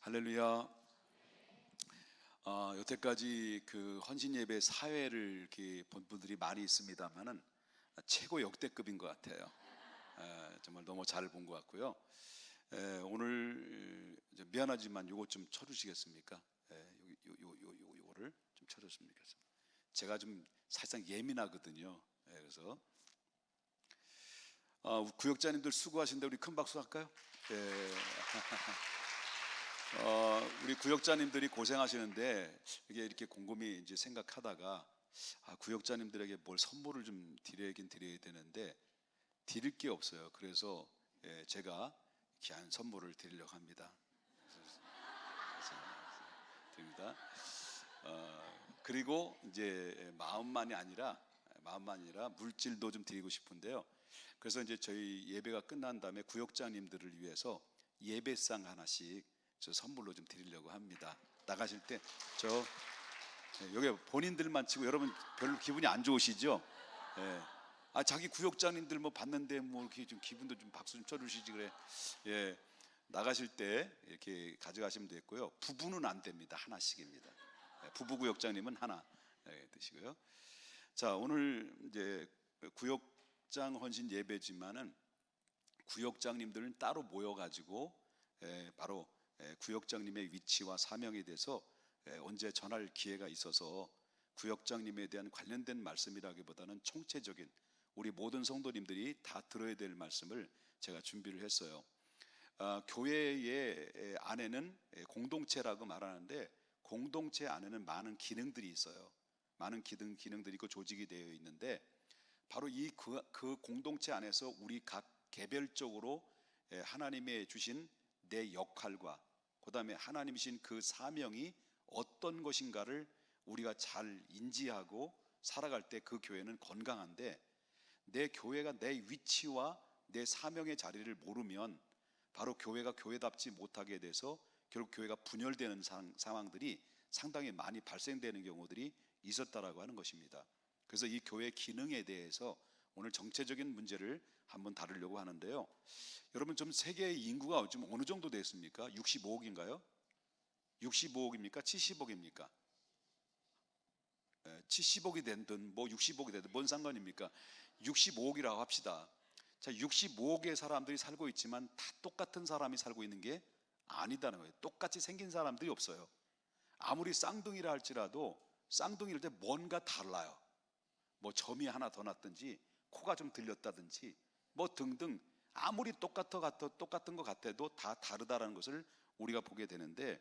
할렐루야. 여태까지 그 헌신 예배 사회를 이렇게 본 분들이 많이 있습니다만은 최고 역대급인 것 같아요. 정말 너무 잘 본 것 같고요. 오늘 이제 미안하지만 요거 좀 쳐주시겠습니까? 요거를 좀 쳐줬으면 좋겠습니다. 제가 좀 사실상 예민하거든요. 그래서 구역자님들 수고하신데 우리 큰 박수 할까요? 우리 구역자님들이 고생하시는데 이게 이렇게 곰곰이 이제 생각하다가 구역자님들에게 뭘 선물을 좀 드려야긴 드려야 되는데 드릴 게 없어요. 그래서 제가 귀한 선물을 드리려고 합니다. 드립니다. 그리고 이제 마음만이 아니라 물질도 좀 드리고 싶은데요. 그래서 이제 저희 예배가 끝난 다음에 구역장님들을 위해서 예배상 하나씩 저 선물로 좀 드리려고 합니다. 나가실 때 저 여기 본인들만 치고 여러분 별로 기분이 안 좋으시죠? 자기 구역장님들 뭐 봤는데 뭐 이렇게 좀 기분도 좀 박수 좀 쳐주시지 그래. 나가실 때 이렇게 가져가시면 되겠고요. 부부는 안 됩니다. 하나씩입니다. 부부 구역장님은 하나 드시고요. 자, 오늘 이제 구역장 헌신 예배지만은 구역장님들은 따로 모여가지고 바로 구역장님의 위치와 사명에 대해서 언제 전할 기회가 있어서 구역장님에 대한 관련된 말씀이라기보다는 총체적인 우리 모든 성도님들이 다 들어야 될 말씀을 제가 준비를 했어요. 교회의 안에는 공동체라고 말하는데 공동체 안에는 많은 기능들이 있어요. 많은 기능들이 있고 조직이 되어 있는데 바로 그 공동체 안에서 우리 각 개별적으로 하나님의 주신 내 역할과 그 다음에 하나님이 주신 그 사명이 어떤 것인가를 우리가 잘 인지하고 살아갈 때 그 교회는 건강한데 내 교회가 내 위치와 내 사명의 자리를 모르면 바로 교회가 교회답지 못하게 돼서 결국 교회가 분열되는 상황들이 상당히 많이 발생되는 경우들이 있었다라고 하는 것입니다. 그래서 이 교회 기능에 대해서 오늘 정체적인 문제를 한번 다루려고 하는데요. 여러분 좀 세계 인구가 좀 어느 정도 됐습니까? 65억인가요? 65억입니까? 70억입니까? 70억이 된든 뭐 60억이 되든 뭔 상관입니까? 65억이라고 합시다. 자, 65억의 사람들이 살고 있지만 다 똑같은 사람이 살고 있는 게 아니다는 거예요. 똑같이 생긴 사람들이 없어요. 아무리 쌍둥이라 할지라도 쌍둥이일 때 뭔가 달라요. 뭐 점이 하나 더 났든지 코가 좀 들렸다든지 뭐 등등 아무리 똑같은 것 같아도 다 다르다라는 것을 우리가 보게 되는데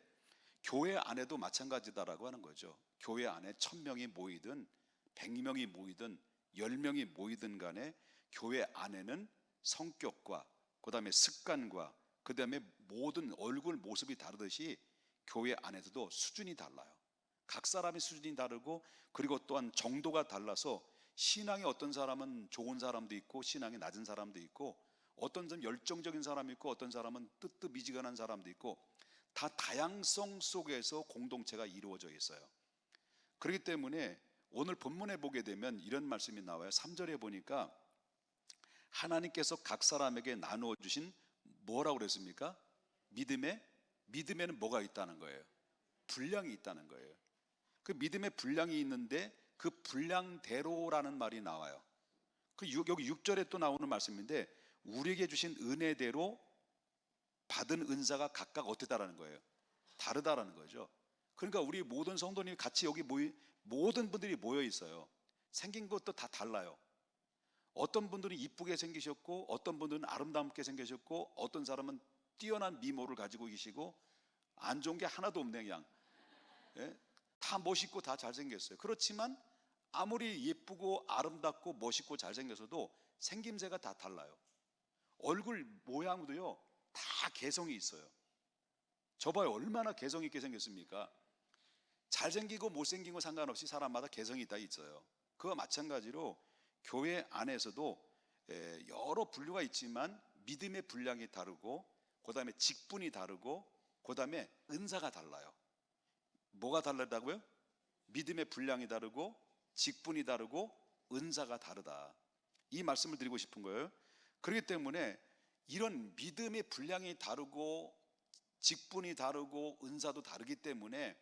교회 안에도 마찬가지다라고 하는 거죠. 교회 안에 1000명이 모이든 100명이 모이든 10명이 모이든 간에 교회 안에는 성격과 그 다음에 습관과 그 다음에 모든 얼굴 모습이 다르듯이 교회 안에서도 수준이 달라요. 각 사람의 수준이 다르고 그리고 또한 정도가 달라서 신앙이 어떤 사람은 좋은 사람도 있고 신앙이 낮은 사람도 있고 어떤 사람은 열정적인 사람이 있고 어떤 사람은 뜨뜻미지근한 사람도 있고 다 다양성 속에서 공동체가 이루어져 있어요. 그렇기 때문에 오늘 본문에 보게 되면 이런 말씀이 나와요. 3절에 보니까 하나님께서 각 사람에게 나누어 주신 뭐라고 그랬습니까? 믿음에는 뭐가 있다는 거예요? 분량이 있다는 거예요. 그 믿음의 분량이 있는데 그 분량대로라는 말이 나와요. 여기 6절에 또 나오는 말씀인데 우리에게 주신 은혜대로 받은 은사가 각각 어떻다라는 거예요? 다르다라는 거죠. 그러니까 우리 모든 성도님이 같이 여기 모든 분들이 모여 있어요. 생긴 것도 다 달라요. 어떤 분들은 이쁘게 생기셨고 어떤 분들은 아름답게 생기셨고 어떤 사람은 뛰어난 미모를 가지고 계시고 안 좋은 게 하나도 없네 그냥. 다 멋있고 다 잘생겼어요. 그렇지만 아무리 예쁘고 아름답고 멋있고 잘생겨서도 생김새가 다 달라요. 얼굴 모양도요 다 개성이 있어요. 저봐요 얼마나 개성 있게 생겼습니까? 잘생기고 못생긴 거 상관없이 사람마다 개성이 다 있어요. 그와 마찬가지로 교회 안에서도 여러 분류가 있지만 믿음의 분량이 다르고 그 다음에 직분이 다르고 그 다음에 은사가 달라요. 뭐가 다르다고요? 믿음의 분량이 다르고 직분이 다르고 은사가 다르다. 이 말씀을 드리고 싶은 거예요. 그렇기 때문에 이런 믿음의 분량이 다르고 직분이 다르고 은사도 다르기 때문에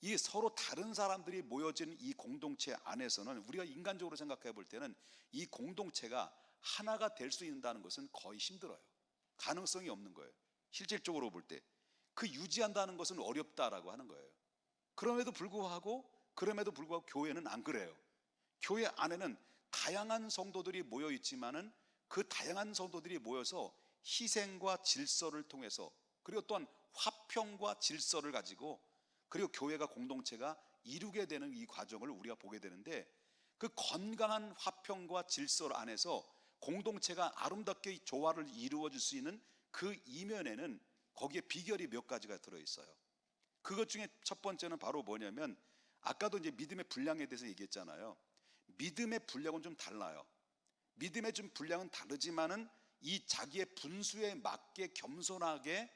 이 서로 다른 사람들이 모여진 이 공동체 안에서는 우리가 인간적으로 생각해 볼 때는 이 공동체가 하나가 될 수 있다는 것은 거의 힘들어요. 가능성이 없는 거예요. 실질적으로 볼 때 그 유지한다는 것은 어렵다라고 하는 거예요. 그럼에도 불구하고 교회는 안 그래요. 교회 안에는 다양한 성도들이 모여 있지만은 그 다양한 성도들이 모여서 희생과 질서를 통해서, 그리고 또한 화평과 질서를 가지고, 그리고 교회가 공동체가 이루게 되는 이 과정을 우리가 보게 되는데, 그 건강한 화평과 질서 안에서 공동체가 아름답게 조화를 이루어질 수 있는 그 이면에는 거기에 비결이 몇 가지가 들어있어요. 그것 중에 첫 번째는 바로 뭐냐면, 아까도 이제 믿음의 분량에 대해서 얘기했잖아요. 믿음의 분량은 좀 달라요. 믿음의 좀 분량은 다르지만은 이 자기의 분수에 맞게 겸손하게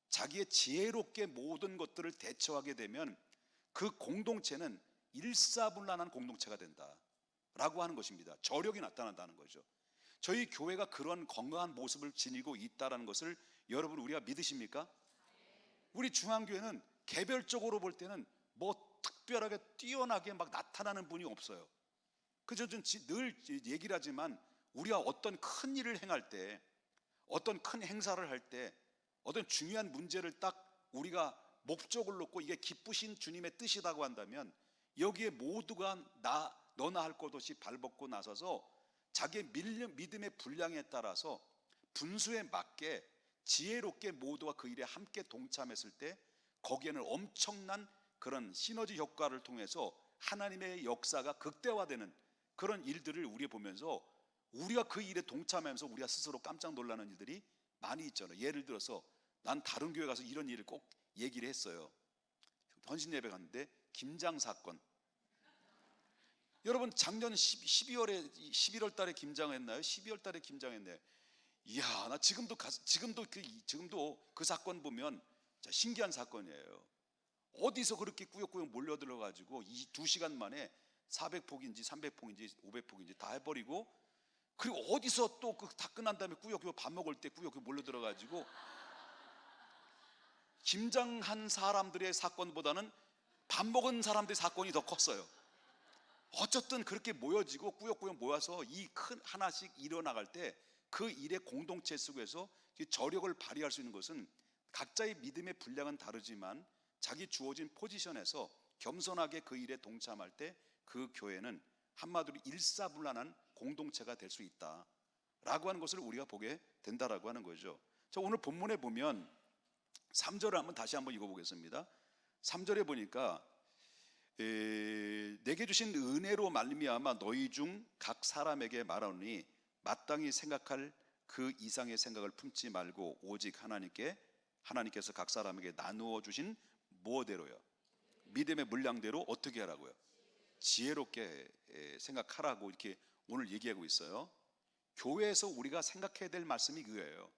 자기의 지혜롭게 모든 것들을 대처하게 되면 그 공동체는 일사분란한 공동체가 된다라고 하는 것입니다. 저력이 나타난다는 거죠. 저희 교회가 그런 건강한 모습을 지니고 있다는 것을 여러분 우리가 믿으십니까? 우리 중앙교회는 개별적으로 볼 때는 뭐 특별하게 뛰어나게 막 나타나는 분이 없어요. 그저 늘 얘기를 하지만 우리가 어떤 큰 일을 행할 때, 어떤 큰 행사를 할 때, 어떤 중요한 문제를 딱 우리가 목적을 놓고 이게 기쁘신 주님의 뜻이라고 한다면 여기에 모두가 너나 할 것 없이 발벗고 나서서 자기의 믿음의 분량에 따라서 분수에 맞게 지혜롭게 모두가 그 일에 함께 동참했을 때 거기에는 엄청난 그런 시너지 효과를 통해서 하나님의 역사가 극대화되는 그런 일들을 우리 보면서 우리가 그 일에 동참하면서 우리가 스스로 깜짝 놀라는 일들이 많이 있잖아요. 예를 들어서 난 다른 교회 가서 이런 일을 꼭 얘기를 했어요. 헌신 예배 갔는데 김장 사건. 여러분 작년 11월 달에 김장했나요? 12월 달에 김장했네. 이야, 나 지금도 그 사건 보면 신기한 사건이에요. 어디서 그렇게 꾸역꾸역 몰려들어 가지고 이 2시간 만에 400폭인지 300폭인지 500폭인지 다 해버리고, 그리고 어디서 또 다 끝난 다음에 꾸역꾸역 밥 먹을 때 꾸역꾸역 몰려들어 가지고 김장한 사람들의 사건보다는 밥 먹은 사람들의 사건이 더 컸어요. 어쨌든 그렇게 모여지고 꾸역꾸역 모여서 이 큰 하나씩 이뤄나갈 때 그 일의 공동체 속에서 저력을 발휘할 수 있는 것은 각자의 믿음의 분량은 다르지만 자기 주어진 포지션에서 겸손하게 그 일에 동참할 때 그 교회는 한마디로 일사분란한 공동체가 될 수 있다라고 하는 것을 우리가 보게 된다라고 하는 거죠. 자, 오늘 본문에 보면 3절을 다시 한번 읽어보겠습니다. 3절에 보니까 내게 주신 은혜로 말미암아 너희 중 각 사람에게 말하노니 마땅히 생각할 그 이상의 생각을 품지 말고 오직 하나님께서 각 사람에게 나누어 주신 무엇대로요? 믿음의 물량대로 어떻게 하라고요? 지혜롭게 생각하라고 이렇게 오늘 얘기하고 있어요. 교회에서 우리가 생각해야 될 말씀이 그거예요.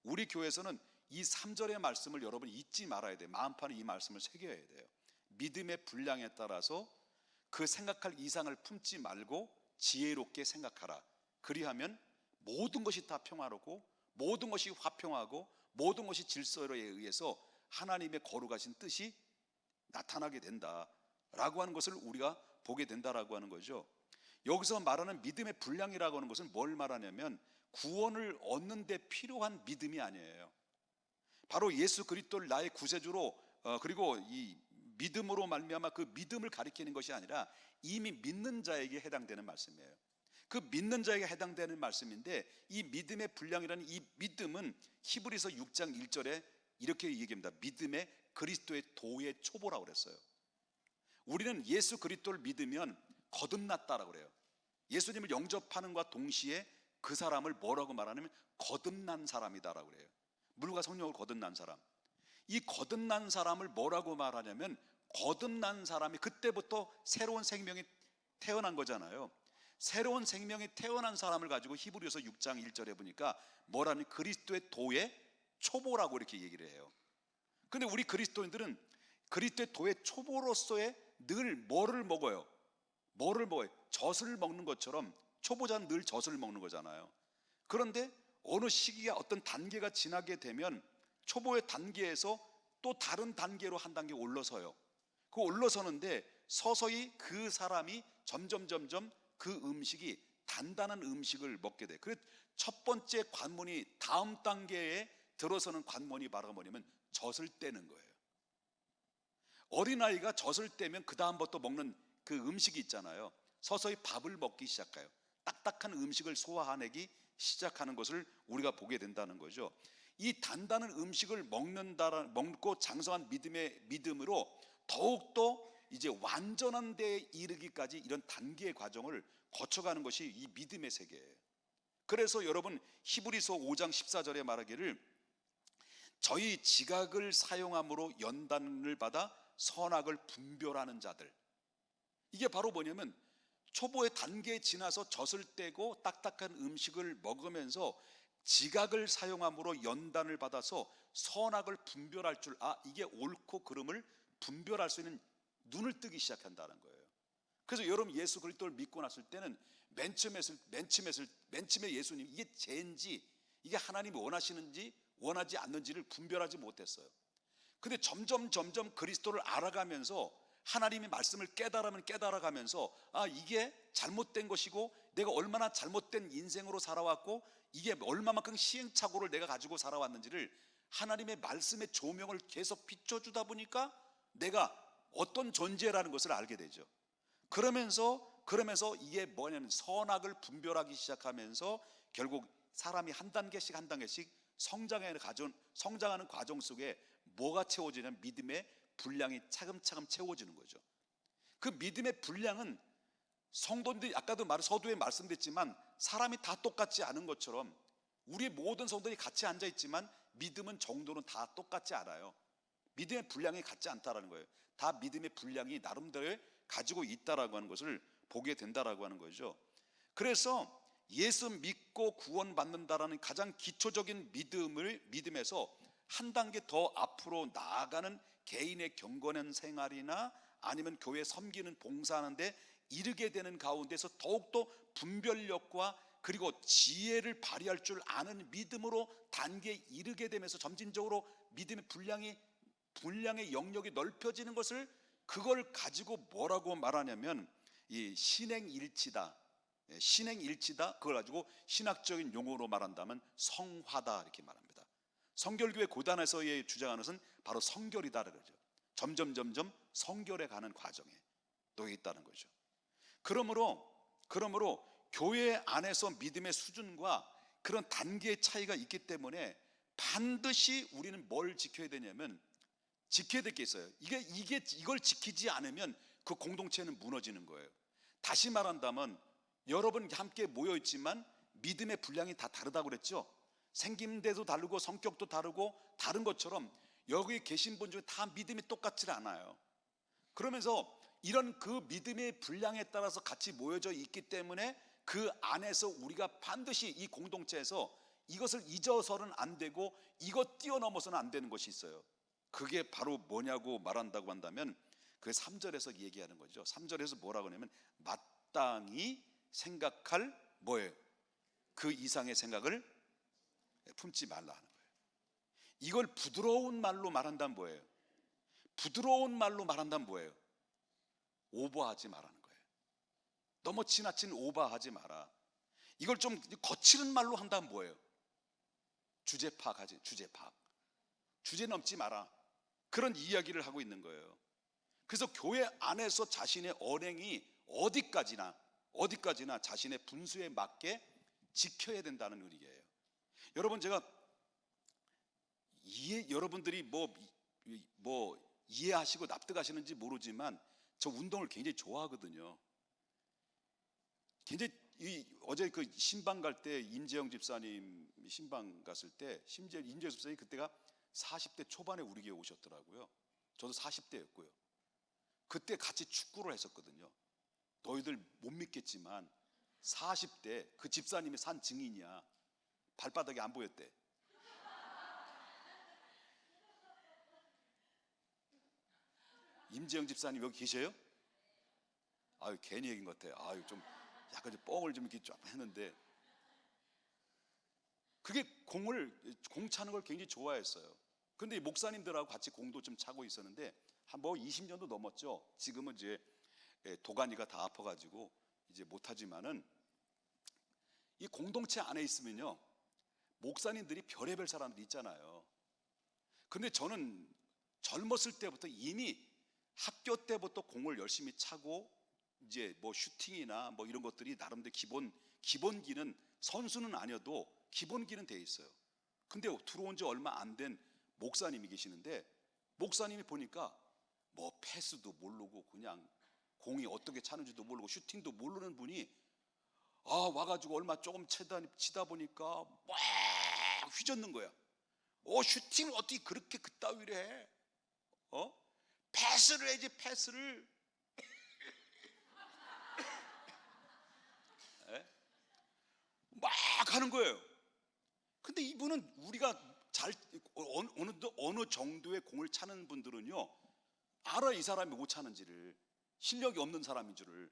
우리 교회에서는 이 3절의 말씀을 여러분 잊지 말아야 돼요. 마음판에 이 말씀을 새겨야 돼요. 믿음의 분량에 따라서 그 생각할 이상을 품지 말고 지혜롭게 생각하라. 그리하면 모든 것이 다 평화롭고 모든 것이 화평하고 모든 것이 질서에 의해서 하나님의 거룩하신 뜻이 나타나게 된다라고 하는 것을 우리가 보게 된다라고 하는 거죠. 여기서 말하는 믿음의 분량이라고 하는 것은 뭘 말하냐면 구원을 얻는 데 필요한 믿음이 아니에요. 바로 예수 그리스도를 나의 구세주로 그리고 이 믿음으로 말미암아 그 믿음을 가리키는 것이 아니라 이미 믿는 자에게 해당되는 말씀이에요. 그 믿는 자에게 해당되는 말씀인데 이 믿음의 분량이라는 이 믿음은 히브리서 6장 1절에 이렇게 얘기합니다. 믿음의 그리스도의 도의 초보라고 그랬어요. 우리는 예수 그리스도를 믿으면 거듭났다라고 그래요. 예수님을 영접하는과 동시에 그 사람을 뭐라고 말하냐면 거듭난 사람이다라고 그래요. 물과 성령으로 거듭난 사람. 이 거듭난 사람을 뭐라고 말하냐면 거듭난 사람이 그때부터 새로운 생명이 태어난 거잖아요. 새로운 생명이 태어난 사람을 가지고 히브리서 6장 1절에 보니까 뭐라는 그리스도의 도의 초보라고 이렇게 얘기를 해요. 근데 우리 그리스도인들은 그리스도의 도의 초보로서의 늘 뭐를 먹어요? 젖을 먹는 것처럼 초보자는 늘 젖을 먹는 거잖아요. 그런데 어느 시기가 어떤 단계가 지나게 되면 초보의 단계에서 또 다른 단계로 한 단계 올라서요. 그 올라서는데 서서히 그 사람이 점점 그 음식이 단단한 음식을 먹게 돼. 그래서 첫 번째 관문이 다음 단계에 들어서는 관문이 바로 뭐냐면 젖을 떼는 거예요. 어린아이가 젖을 떼면 그 다음부터 먹는 그 음식이 있잖아요. 서서히 밥을 먹기 시작해요. 딱딱한 음식을 소화해내기 시작하는 것을 우리가 보게 된다는 거죠. 이 단단한 음식을 먹고 장성한 믿음으로 더욱더 이제 완전한 데에 이르기까지 이런 단계의 과정을 거쳐가는 것이 이 믿음의 세계예요. 그래서 여러분 히브리서 5장 14절에 말하기를 저희 지각을 사용함으로 연단을 받아 선악을 분별하는 자들, 이게 바로 뭐냐면 초보의 단계에 지나서 젖을 떼고 딱딱한 음식을 먹으면서 지각을 사용함으로 연단을 받아서 선악을 분별할 줄, 이게 옳고 그름을 분별할 수 있는 눈을 뜨기 시작한다는 거예요. 그래서 여러분 예수 그리스도를 믿고 났을 때는 맨 처음에 예수님 이게 죄인지 이게 하나님이 원하시는지 원하지 않는지를 분별하지 못했어요. 근데 점점 그리스도를 알아가면서 하나님의 말씀을 깨달아가면서 이게 잘못된 것이고 내가 얼마나 잘못된 인생으로 살아왔고 이게 얼마만큼 시행착오를 내가 가지고 살아왔는지를 하나님의 말씀의 조명을 계속 비춰주다 보니까 내가 어떤 존재라는 것을 알게 되죠. 그러면서 이게 뭐냐면 선악을 분별하기 시작하면서 결국 사람이 한 단계씩 성장하는 과정 속에 뭐가 채워지냐면 믿음의 분량이 차근차근 채워지는 거죠. 그 믿음의 분량은 성도들이 아까도 서두에 말씀드렸지만 사람이 다 똑같지 않은 것처럼 우리 모든 성도들이 같이 앉아 있지만 믿음은 정도는 다 똑같지 않아요. 믿음의 분량이 같지 않다라는 거예요. 다 믿음의 분량이 나름대로 가지고 있다라고 하는 것을 보게 된다라고 하는 거죠. 그래서 예수 믿고 구원받는다라는 가장 기초적인 믿음에서 한 단계 더 앞으로 나아가는 개인의 경건한 생활이나 아니면 교회 섬기는 봉사하는 데 이르게 되는 가운데서 더욱더 분별력과 그리고 지혜를 발휘할 줄 아는 믿음으로 단계에 이르게 되면서 점진적으로 믿음의 분량의 영역이 넓혀지는 것을 그걸 가지고 뭐라고 말하냐면 이 신행일치다. 그걸 가지고 신학적인 용어로 말한다면 성화다 이렇게 말합니다. 성결교회 고단에서의 주장하는 것은 바로 성결이다 그러죠. 점점 성결에 가는 과정에 놓여 있다는 거죠. 그러므로 교회 안에서 믿음의 수준과 그런 단계의 차이가 있기 때문에 반드시 우리는 뭘 지켜야 되냐면 지켜야 될 게 있어요. 이걸 지키지 않으면 그 공동체는 무너지는 거예요. 다시 말한다면 여러분 함께 모여 있지만 믿음의 분량이 다 다르다고 그랬죠. 생김새도 다르고 성격도 다르고 다른 것처럼 여기 계신 분 중에 다 믿음이 똑같지 않아요. 그러면서 이런 그 믿음의 분량에 따라서 같이 모여져 있기 때문에 그 안에서 우리가 반드시 이 공동체에서 이것을 잊어서는 안 되고 이것 뛰어넘어서는 안 되는 것이 있어요. 그게 바로 뭐냐고 말한다고 한다면 그 3절에서 얘기하는 거죠. 3절에서 뭐라고 하냐면 마땅히 생각할 뭐예요? 그 이상의 생각을 품지 말라 하는 거예요. 이걸 부드러운 말로 말한다면 뭐예요? 부드러운 말로 말한다면 뭐예요? 오버하지 말라는 거예요. 너무 지나친 오버하지 마라. 이걸 좀 거칠은 말로 한다면 뭐예요? 주제 파악하지. 주제 넘지 마라. 그런 이야기를 하고 있는 거예요. 그래서 교회 안에서 자신의 언행이 어디까지나 자신의 분수에 맞게 지켜야 된다는 의미예요. 여러분 제가 여러분들이 뭐 이해하시고 납득하시는지 모르지만 저 운동을 굉장히 좋아하거든요. 굉장히 어제 그 신방 갈 때 임재영 집사님 신방 갔을 때 심지어 임재영 집사님 그때가 40대 초반에 우리 교회 오셨더라고요. 저도 40대였고요. 그때 같이 축구를 했었거든요. 너희들 못 믿겠지만 40대 그 집사님이 산 증인이야. 발바닥이 안 보였대. 임재영 집사님 여기 계셔요? 괜히 얘기인 것 같아. 좀 약간 뻥을 좀 이렇게 쫙 했는데 그게 공 차는 걸 굉장히 좋아했어요. 근데 이 목사님들하고 같이 공도 좀 차고 있었는데 한 뭐 20년도 넘었죠. 지금은 이제 도가니가 다 아파가지고 이제 못하지만은 이 공동체 안에 있으면요, 목사님들이 별의별 사람들이 있잖아요. 근데 저는 젊었을 때부터 이미 학교 때부터 공을 열심히 차고 이제 뭐 슈팅이나 뭐 이런 것들이 나름대로 기본기는, 선수는 아니어도 기본기는 돼 있어요. 근데 들어온 지 얼마 안 된 목사님이 계시는데, 목사님이 보니까 뭐 패스도 모르고 그냥 공이 어떻게 차는지도 모르고 슈팅도 모르는 분이 와가지고 얼마 조금 치다 보니까 막 휘젓는 거야. 슈팅을 어떻게 그렇게 그따위로 해? 패스를 해야지, 패스를. 막 하는 거예요. 근데 이분은 우리가 어느 정도의 공을 차는 분들은요, 알아, 이 사람이 못 차는지를, 실력이 없는 사람인 줄을.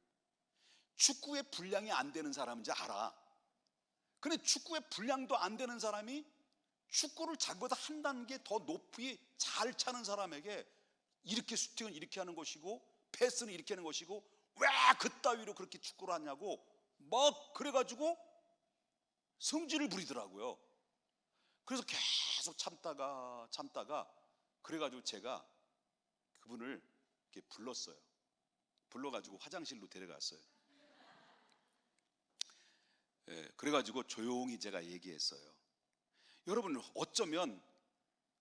축구의 분량이 안 되는 사람인지 알아. 근데 축구의 분량도 안 되는 사람이 축구를 자기보다 한 단계 더 높이 잘 차는 사람에게 이렇게 슈팅은 이렇게 하는 것이고 패스는 이렇게 하는 것이고 왜 그따위로 그렇게 축구를 하냐고 막 그래가지고 성질을 부리더라고요. 그래서 계속 참다가 그래가지고 제가 그분을 이렇게 불렀어요. 불러가지고 화장실로 데려갔어요. 그래가지고 조용히 제가 얘기했어요. 여러분, 어쩌면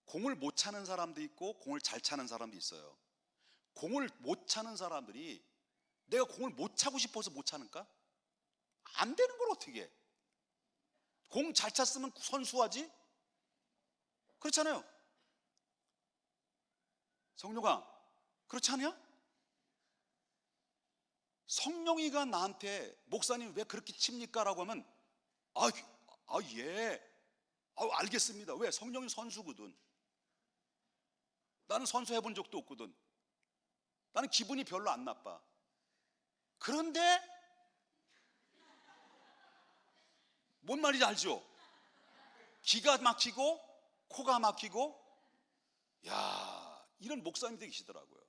공을 못 차는 사람도 있고 공을 잘 차는 사람도 있어요. 공을 못 차는 사람들이 내가 공을 못 차고 싶어서 못 차는가? 안 되는 걸 어떻게 해? 공 잘 찼으면 선수하지? 그렇잖아요. 성룡아, 그렇지 않냐? 성룡이가 나한테 목사님 왜 그렇게 칩니까? 라고 하면 예, 알겠습니다. 왜? 성룡이 선수거든. 나는 선수 해본 적도 없거든. 나는 기분이 별로 안 나빠. 그런데 뭔 말인지 알죠? 기가 막히고 코가 막히고, 이런 목사님들이 계시더라고요.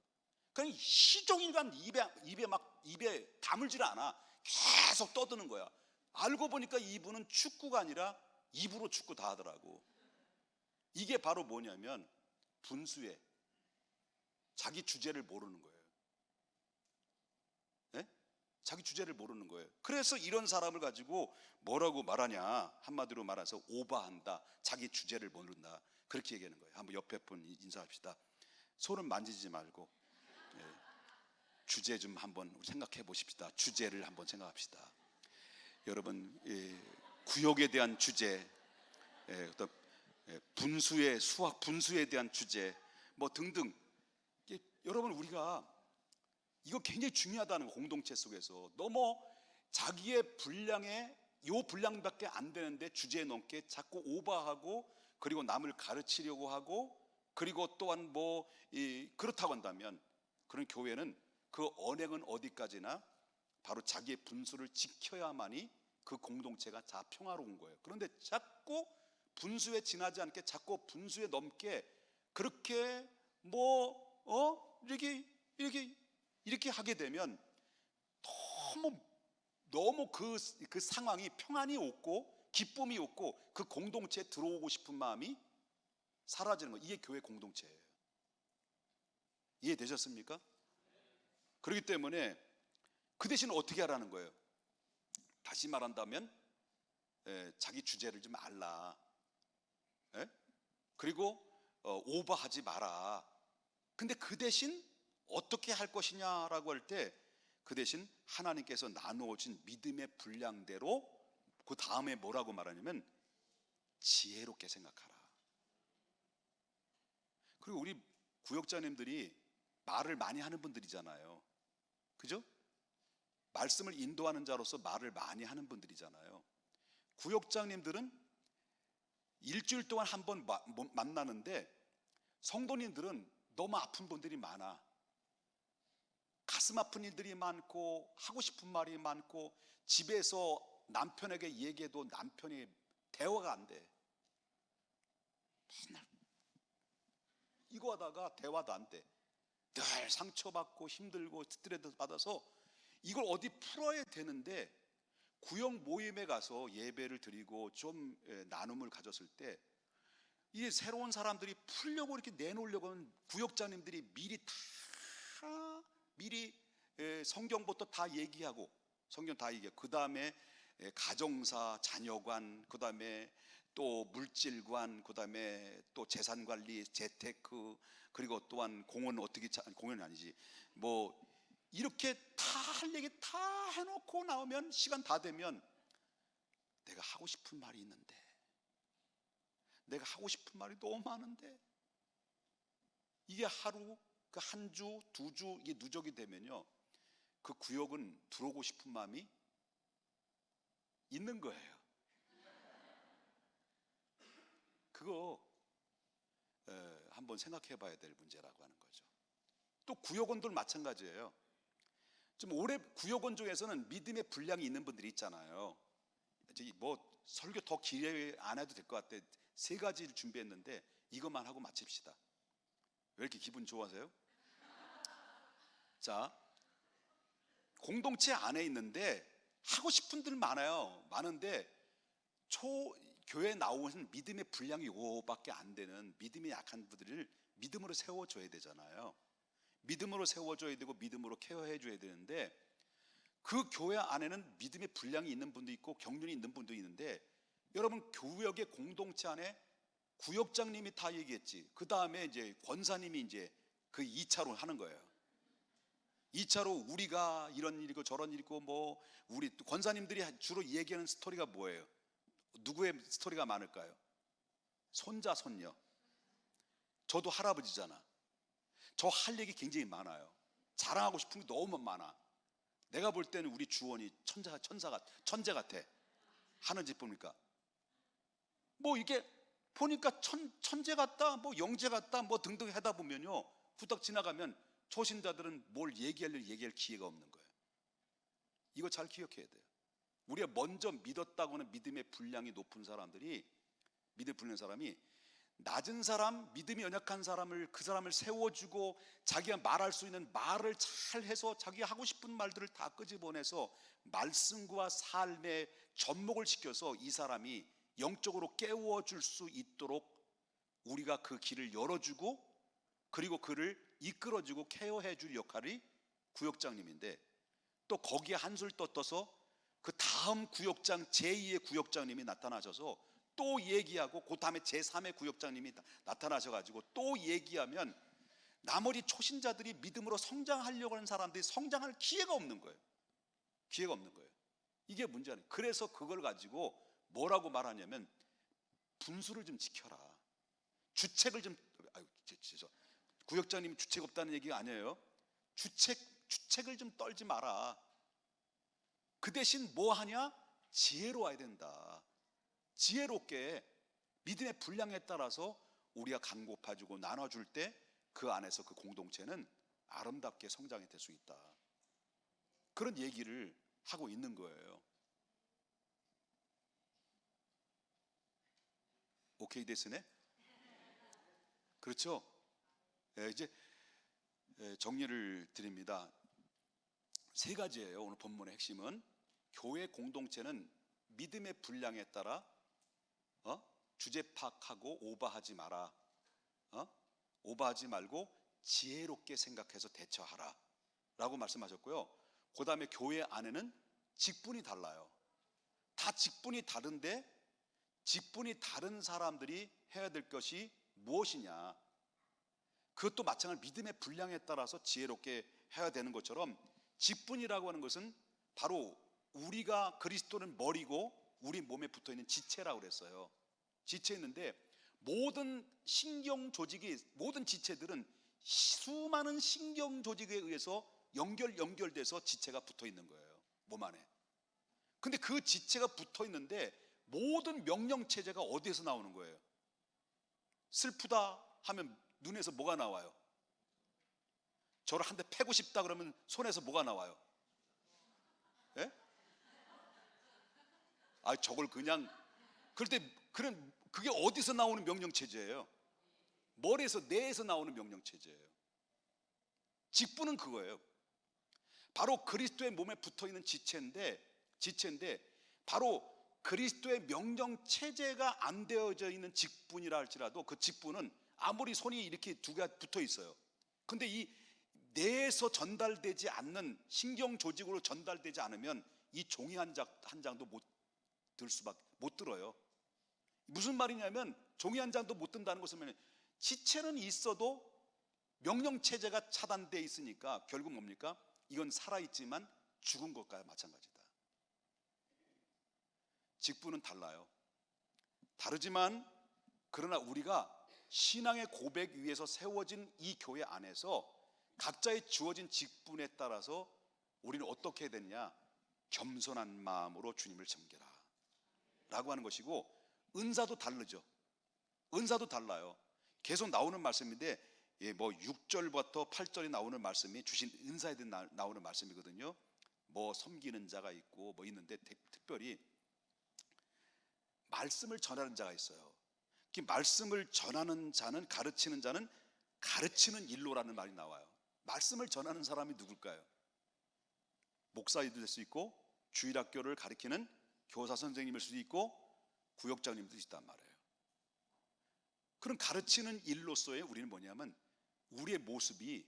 그냥 시종일관 입에 다물질 않아. 계속 떠드는 거야. 알고 보니까 이분은 축구가 아니라 입으로 축구 다 하더라고. 이게 바로 뭐냐면 분수에 자기 주제를 모르는 거예요. 네? 자기 주제를 모르는 거예요. 그래서 이런 사람을 가지고 뭐라고 말하냐, 한마디로 말해서 오버한다, 자기 주제를 모른다, 그렇게 얘기하는 거예요. 한번 옆에 분 인사합시다. 손은 만지지 말고 주제 좀 한번 생각해 보십시다. 주제를 한번 생각합시다. 여러분, 구역에 대한 주제, 어떤 분수의 수학 분수에 대한 주제, 뭐 등등. 여러분, 우리가 이거 굉장히 중요하다는 거. 공동체 속에서 너무 자기의 분량에 요 분량밖에 안 되는데 주제에 넘게 자꾸 오버하고, 그리고 남을 가르치려고 하고, 그리고 또한 그렇다고 한다면 그런 교회는 그 언행은 어디까지나 바로 자기의 분수를 지켜야만이 그 공동체가 다 평화로운 거예요. 그런데 자꾸 분수에 지나지 않게, 자꾸 분수에 넘게 그렇게 이렇게 하게 되면 너무 그 상황이 평안이 없고 기쁨이 없고 그 공동체에 들어오고 싶은 마음이 사라지는 거예요. 이게 교회 공동체예요. 이해되셨습니까? 그렇기 때문에 그 대신 어떻게 하라는 거예요? 다시 말한다면 자기 주제를 좀 알라. 그리고 오버하지 마라. 근데 그 대신 어떻게 할 것이냐라고 할 때, 그 대신 하나님께서 나누어진 믿음의 분량대로 그 다음에 뭐라고 말하냐면 지혜롭게 생각하라. 그리고 우리 구역자님들이 말을 많이 하는 분들이잖아요. 그죠? 말씀을 인도하는 자로서 말을 많이 하는 분들이잖아요. 구역장님들은 일주일 동안 한 번 만나는데 성도님들은 너무 아픈 분들이 많아. 가슴 아픈 일들이 많고 하고 싶은 말이 많고, 집에서 남편에게 얘기해도 남편이 대화가 안 돼. 맨날 이거 하다가 대화도 안 돼. 늘 상처받고 힘들고 스트레스 받아서 이걸 어디 풀어야 되는데, 구역 모임에 가서 예배를 드리고 좀 나눔을 가졌을 때 이 새로운 사람들이 풀려고 이렇게 내놓으려고 하면 구역장님들이 미리 성경부터 다 얘기하고, 성경 다 얘기하고, 그 다음에 가정사, 자녀관, 그 다음에 또 물질관, 그 다음에 또 재산관리, 재테크, 그리고 또한 공헌 어떻게, 공헌이 아니지, 뭐 이렇게 다 할 얘기 다 해놓고 나오면, 시간 다 되면 내가 하고 싶은 말이 있는데, 내가 하고 싶은 말이 너무 많은데, 이게 하루, 그 한 주, 두 주 이게 누적이 되면요, 그 구역은 들어오고 싶은 마음이 있는 거예요. 그거 한번 생각해 봐야 될 문제라고 하는 거죠. 또 구역원들 마찬가지예요. 좀 올해 구역원 중에서는 믿음의 분량이 있는 분들이 있잖아요. 뭐 설교 더 길게 안 해도 될 것 같아. 세 가지를 준비했는데 이것만 하고 마칩시다. 왜 이렇게 기분 좋아하세요? 자, 공동체 안에 있는데 하고 싶은 들 많은데 교회에 나오는 믿음의 분량이 요거밖에 안 되는 믿음이 약한 분들을 믿음으로 세워줘야 되잖아요. 믿음으로 세워줘야 되고 믿음으로 케어해줘야 되는데, 그 교회 안에는 믿음의 분량이 있는 분도 있고 경륜이 있는 분도 있는데, 여러분 교역의 공동체 안에 구역장님이 다 얘기했지, 그 다음에 이제 권사님이 이제 그 2차로 하는 거예요. 2차로 우리가 이런 일이고 저런 일이고, 뭐 우리 권사님들이 주로 얘기하는 스토리가 뭐예요? 누구의 스토리가 많을까요? 손자, 손녀. 저도 할아버지잖아. 저 할 얘기 굉장히 많아요. 자랑하고 싶은 게 너무 많아. 내가 볼 때는 우리 주원이 천재 같아. 하는 짓 보니까 뭐 이게 보니까 천재 같다, 뭐 영재 같다, 뭐 등등 하다 보면요, 후딱 지나가면 초신자들은 뭘 얘기할 기회가 없는 거예요. 이거 잘 기억해야 돼요. 우리가 먼저 믿었다고는 믿음의 분량이 높은 사람들이, 믿음의 분량 사람이 낮은 사람, 믿음이 연약한 사람을, 그 사람을 세워주고 자기가 말할 수 있는 말을 잘 해서 자기가 하고 싶은 말들을 다 끄집어내서 말씀과 삶에 접목을 시켜서 이 사람이 영적으로 깨워줄 수 있도록 우리가 그 길을 열어주고, 그리고 그를 이끌어주고 케어해줄 역할이 구역장님인데, 또 거기에 한술 떠서 그 다음 구역장, 제2의 구역장님이 나타나셔서 또 얘기하고, 그 다음에 제3의 구역장님이 나타나셔가지고 또 얘기하면 나머지 초신자들이 믿음으로 성장하려고 하는 사람들이 성장할 기회가 없는 거예요. 기회가 없는 거예요. 이게 문제는. 그래서 그걸 가지고 뭐라고 말하냐면, 분수를 좀 지켜라. 주책을 좀, 구역장님 주책 없다는 얘기가 아니에요. 주책을 좀 떨지 마라. 그 대신 뭐 하냐? 지혜로워야 된다. 지혜롭게 믿음의 분량에 따라서 우리가 간고파주고 나눠줄 때 그 안에서 그 공동체는 아름답게 성장이 될 수 있다. 그런 얘기를 하고 있는 거예요. 오케이 됐으네? 그렇죠? 이제 정리를 드립니다. 세 가지예요. 오늘 본문의 핵심은, 교회 공동체는 믿음의 분량에 따라 주제 파악하고 오버하지 마라. 오버하지 말고 지혜롭게 생각해서 대처하라 라고 말씀하셨고요. 그 다음에 교회 안에는 직분이 달라요. 다 직분이 다른데, 직분이 다른 사람들이 해야 될 것이 무엇이냐, 그것도 마찬가지로 믿음의 분량에 따라서 지혜롭게 해야 되는 것처럼, 직분이라고 하는 것은 바로 우리가, 그리스도는 머리고 우리 몸에 붙어있는 지체라고 그랬어요. 지체 있는데, 모든 신경 조직이, 모든 지체들은 수많은 신경 조직에 의해서 연결돼서 지체가 붙어 있는 거예요, 몸 안에. 근데 그 지체가 붙어 있는데 모든 명령 체제가 어디에서 나오는 거예요? 슬프다 하면 눈에서 뭐가 나와요? 저를 한 대 패고 싶다 그러면 손에서 뭐가 나와요? 예? 저걸 그냥, 그럴 때 그게 어디서 나오는 명령 체제예요? 머리에서 뇌에서 나오는 명령 체제예요. 직분은 그거예요. 바로 그리스도의 몸에 붙어 있는 지체인데 바로 그리스도의 명령 체제가 안 되어져 있는 직분이라 할지라도 그 직분은 아무리 손이 이렇게 두 개가 붙어 있어요. 근데 이 뇌에서 전달되지 않는 신경 조직으로 전달되지 않으면 이 종이 한 장도 못 들어요. 무슨 말이냐면 종이 한 장도 못 든다는 것은 지체는 있어도 명령 체제가 차단되어 있으니까 결국 뭡니까? 이건 살아있지만 죽은 것과 마찬가지다. 직분은 달라요. 다르지만 그러나 우리가 신앙의 고백 위에서 세워진 이 교회 안에서 각자의 주어진 직분에 따라서 우리는 어떻게 해야 되느냐? 겸손한 마음으로 주님을 섬겨라 라고 하는 것이고, 은사도 다르죠. 은사도 달라요. 계속 나오는 말씀인데 6절부터 8절에 나오는 말씀이 주신 은사에 대해 나오는 말씀이거든요. 섬기는 자가 있고 있는데 특별히 말씀을 전하는 자가 있어요. 그 말씀을 전하는 자는, 가르치는 자는 가르치는 일로라는 말이 나와요. 말씀을 전하는 사람이 누굴까요? 목사도 될 수 있고 주일학교를 가르치는 교사 선생님일 수도 있고 구역장님도 있단 말이에요. 그런 가르치는 일로서의 우리는 뭐냐면 우리의 모습이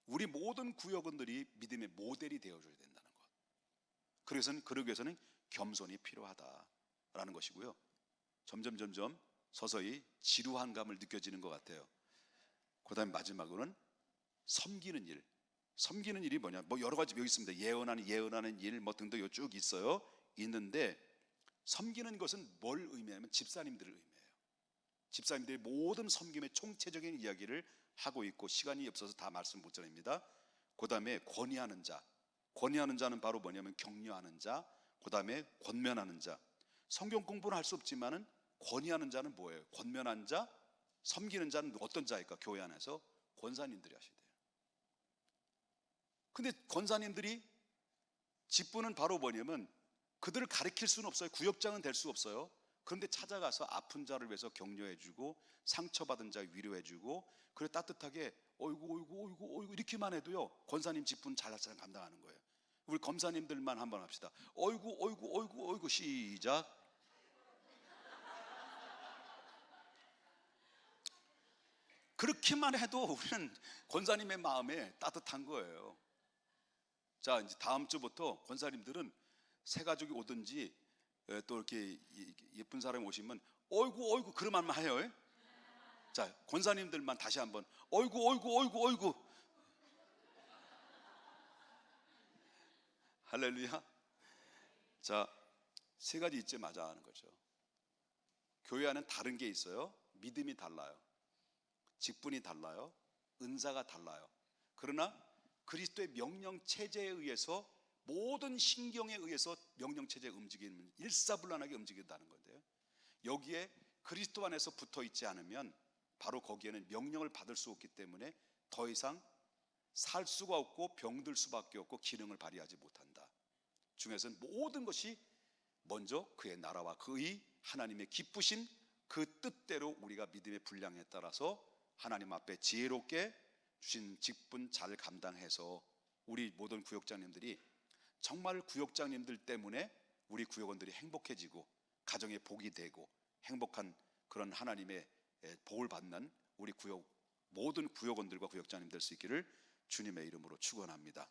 우리 모든 구역원들이 믿음의 모델이 되어줘야 된다는 것. 그러기 위해서는 겸손이 필요하다라는 것이고요. 점점 서서히 지루한 감을 느껴지는 것 같아요. 그 다음에 마지막으로는 섬기는 일. 섬기는 일이 뭐냐? 여러 가지 여기 있습니다. 예언하는 일 등등 쭉 있어요. 있는데 섬기는 것은 뭘 의미하냐면 집사님들을 의미해요. 집사님들이 모든 섬김의 총체적인 이야기를 하고 있고 시간이 없어서 다 말씀 못 드립니다. 그 다음에 권위하는 자. 권위하는 자는 바로 뭐냐면 격려하는 자. 그 다음에 권면하는 자. 성경 공부는 할 수 없지만은 권위하는 자는 뭐예요? 권면한 자, 섬기는 자는 어떤 자일까? 교회 안에서 권사님들이 하시대요. 근데 권사님들이 직분은 바로 뭐냐면 그들을 가르칠 수는 없어요. 구역장은 될 수 없어요. 그런데 찾아가서 아픈 자를 위해서 격려해주고 상처받은 자 위로해주고, 그래 따뜻하게 어이구 이렇게만 해도요 권사님 직분 잘 감당하는 거예요. 우리 검사님들만 한번 합시다. 어이구 시작. 그렇게만 해도 우리는 권사님의 마음에 따뜻한 거예요. 자, 이제 다음 주부터 권사님들은 새 가족이 오든지 또 이렇게 예쁜 사람이 오시면 어이구 그런 말만 해요. 자, 권사님들만 다시 한번 어이구 할렐루야. 자, 세 가지 잊자마자 하는 거죠. 교회 안은 다른 게 있어요. 믿음이 달라요. 직분이 달라요. 은사가 달라요. 그러나 그리스도의 명령 체제에 의해서 모든 신경에 의해서 명령 체제가 움직이는, 일사불란하게 움직인다는 건데요. 여기에 그리스도 안에서 붙어 있지 않으면 바로 거기에는 명령을 받을 수 없기 때문에 더 이상 살 수가 없고 병들 수밖에 없고 기능을 발휘하지 못한다. 중에서는 모든 것이 먼저 그의 나라와 그의 하나님의 기쁘신 그 뜻대로 우리가 믿음의 분량에 따라서 하나님 앞에 지혜롭게 주신 직분 잘 감당해서 우리 모든 구역장님들이 정말 구역장님들 때문에 우리 구역원들이 행복해지고 가정의 복이 되고 행복한 그런 하나님의 복을 받는 우리 모든 구역원들과 구역장님 될 수 있기를 주님의 이름으로 축원합니다.